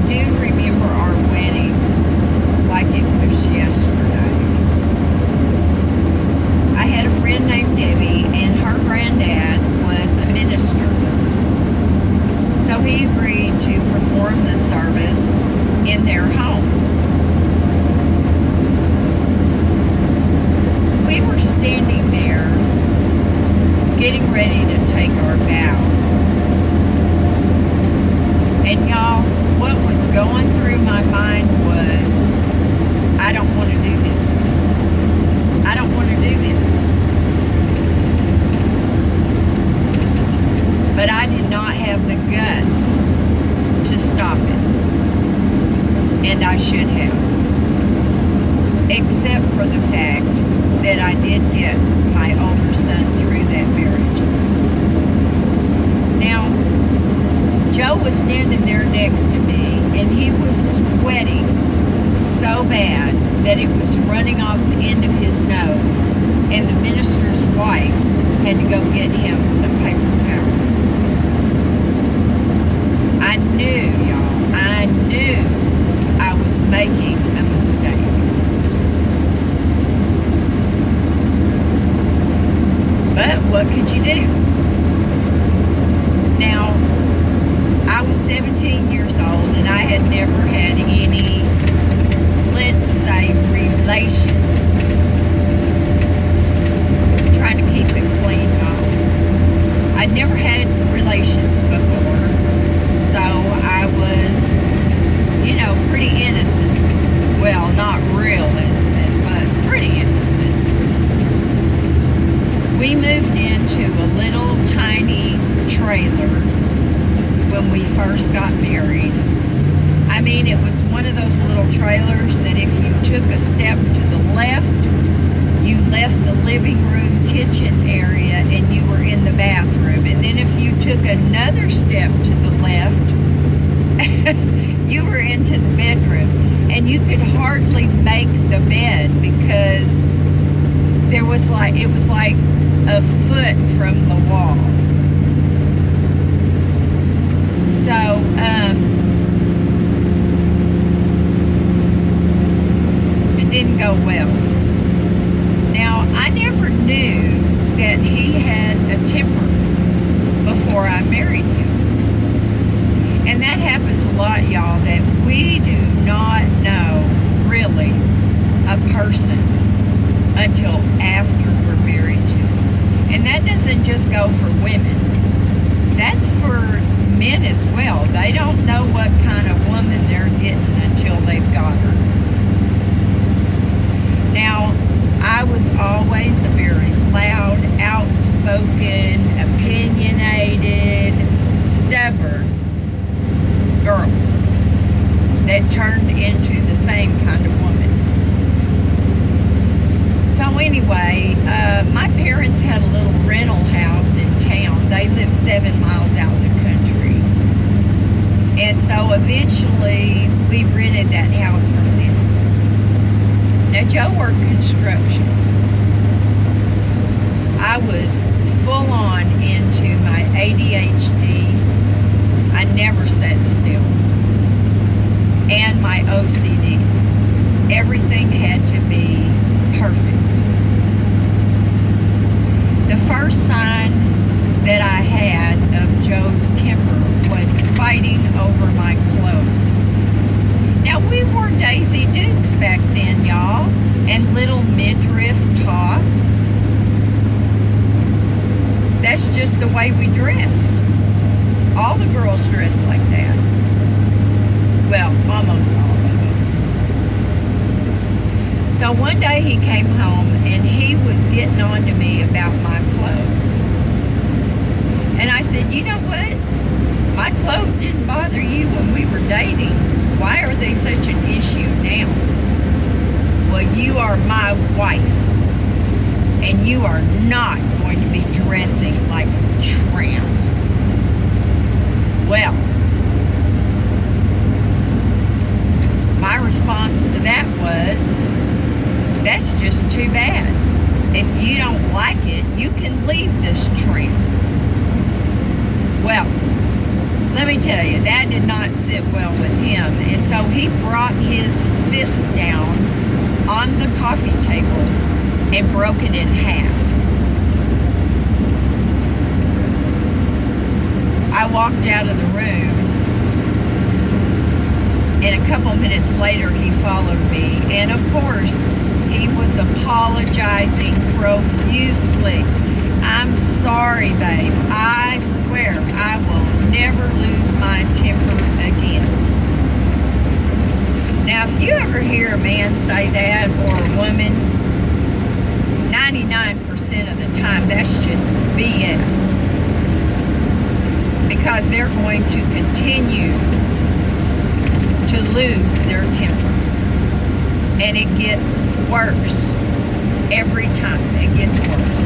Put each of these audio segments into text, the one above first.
do remember our wedding like it was yesterday. I had a friend named Debbie, and her granddad was a minister. So he agreed to perform the service in their home. We were standing there getting ready to take our vows. And y'all, what was going through my mind was, I don't want to do this. I don't want to do this. But I did not have the guts to stop it. And I should have. Except for the fact that I did get my older son through that marriage. Now, Joe was standing there next to me, and he was sweating so bad that it was running off the end of his nose, and the minister's wife had to go get him some paper towels. I knew, y'all, I knew I was making a mistake. But what could you do? Now, I was 17 years old, and I had never had any, let's say, relations. I'm trying to keep it clean, y'all. I'd never had relations before, so I was, you know, pretty innocent. Well, not real innocent, but pretty innocent. We moved into a little tiny trailer when we first got married. I mean, it was one of those little trailers that if you took a step to the left, you left the living room, kitchen area, and you were in the bathroom. And then if you took another step to the left, you were into the bedroom. And you could hardly make the bed because it was like a foot from the wall. So, it didn't go well. Now, I never knew that he had a temper before I married him. And that happens a lot, y'all, that we do not know really a person until after we're married to them. And that doesn't just go for women. That's for men as well. They don't know what kind of woman they're getting until they've got her. Now, I was always a very loud, outspoken, opinionated, stubborn girl that turned into the same kind of woman. So anyway, my parents had a little rental house in town. They lived 7 miles out of the country. And so eventually we rented that house from them. Now, Joe worked construction. I was full on into my ADHD. I never sat still. And my OCD. Everything had to be perfect. The first sign that I had of Joe's temper was fighting over my clothes. Now, we wore Daisy Dukes back then, y'all, and little midriff tops. That's just the way we dressed. All the girls dressed like that. Well, almost all of them. So one day he came home and he was getting on to me about my clothes. And I said, you know what? My clothes didn't bother you when we were dating. Why are they such an issue now? Well, you are my wife. And you are not going to be dressing like a tramp. Well, my response to that was, that's just too bad. If you don't like it, you can leave this tramp. Well, let me tell you, that did not sit well with him. And so he brought his fist down on the coffee table and broke it in half. I walked out of the room, and a couple minutes later he followed me, and of course he was apologizing profusely. I'm sorry, babe. I swear I will never lose my temper again. Now, if you ever hear a man say that, or a woman, 99% of the time that's just BS. Because they're going to continue to lose their temper. And it gets worse. Every time it gets worse.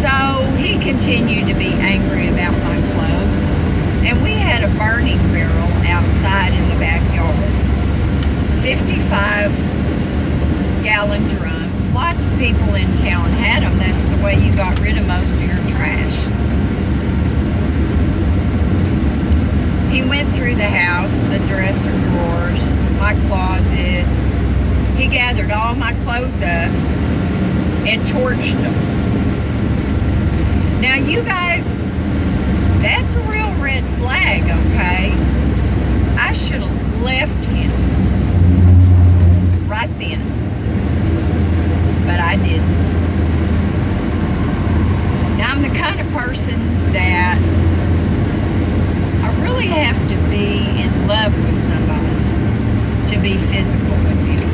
So he continued to be angry about my clothes. And we had a burning barrel outside in the backyard. 55-gallon drum. Lots of people in town had them. That's the way you got rid of most of your trash. He went through the house, the dresser drawers, my closet. He gathered all my clothes up and torched them. Now, you guys, that's a real red flag, okay? I should have left him right then, but I didn't. Now, I'm the kind of person that I really have to be in love with somebody to be physical with him.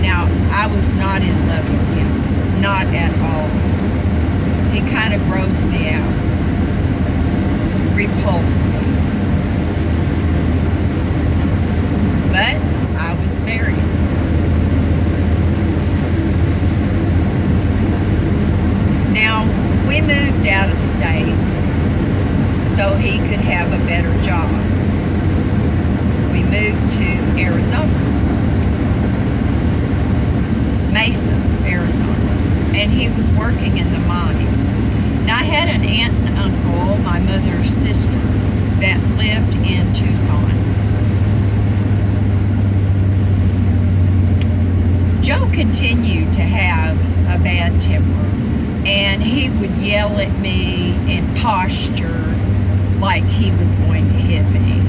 Now, I was not in love with him, not at all. He kind of grossed me out, repulsed me. But I was married. Now, we moved out of state so he could have a better job. We moved to Arizona, Mesa, Arizona, and he was working in the mines. Now, I had an aunt and uncle, my mother's sister, that lived in Tucson. Joe continued to have a bad temper, and he would yell at me and posture like he was going to hit me.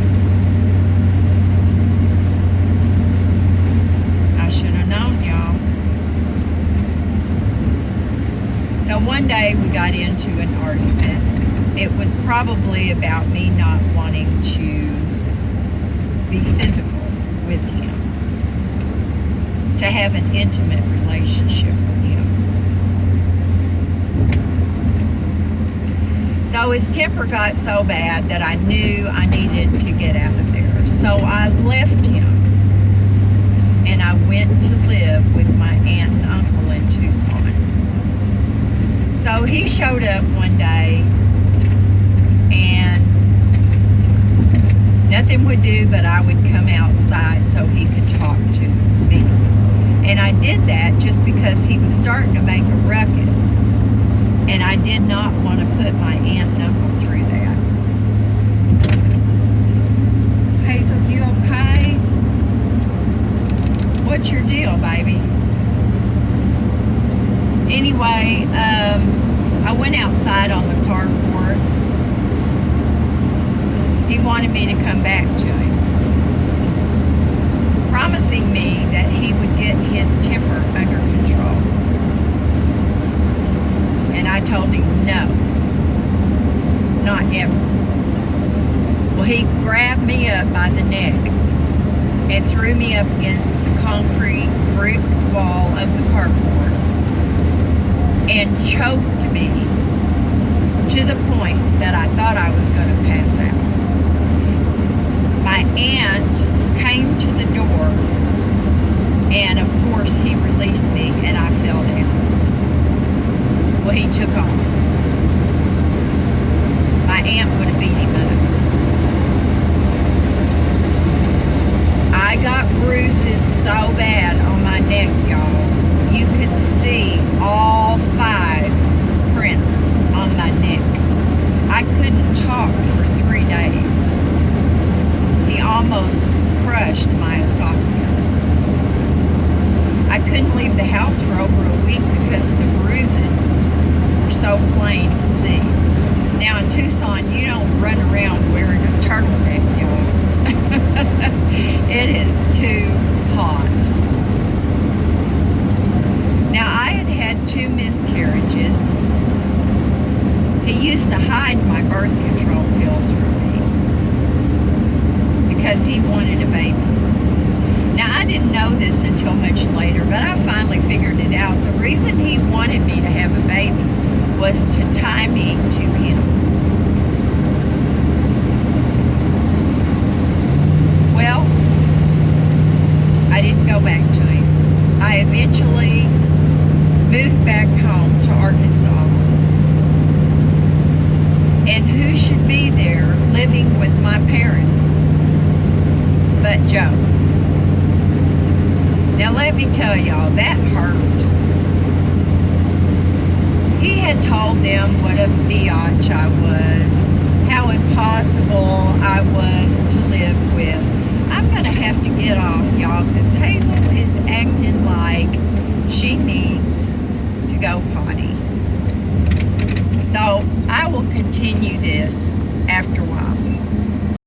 I should have known, y'all. So one day we got into an argument. It was probably about me not wanting to be physical with him, to have an intimate relationship with him. So his temper got so bad that I knew I needed to get out of there. So I left him and I went to live with my aunt and uncle in Tucson. So he showed up one day and nothing would do but I would come outside so he could talk to me. And I did that just because he was starting to make a ruckus. And I did not want to put my aunt and uncle through that. Hazel, you okay? What's your deal, baby? Anyway, I went outside on the carport. He wanted me to come back to him, promising me that he would get his temper under control. And I told him no, not ever. Well, he grabbed me up by the neck and threw me up against the concrete brick wall of the carport and choked me to the point that I thought I was going to pass out. My aunt came to the door, and of course he released me and I fell down. Well, he took off. My aunt would have beat him up. I got bruises so bad on my neck, y'all. You could see all 5 prints on my neck. almost crushed my esophagus. I couldn't leave the house for over a week because the bruises were so plain to see. Now in Tucson, you don't run around wearing a turtleneck, y'all. It is too hot. Now I had had 2 miscarriages. He used to hide my birth control pills from me because he wanted a baby. Now I didn't know this until much later, but I finally figured it out. The reason he wanted me to have a baby was to tie me to him. Well, I didn't go back to him. I eventually moved back home to Arkansas. And who should be there living with my parents but Joe? Now let me tell y'all, that hurt. He had told them what a biatch I was, how impossible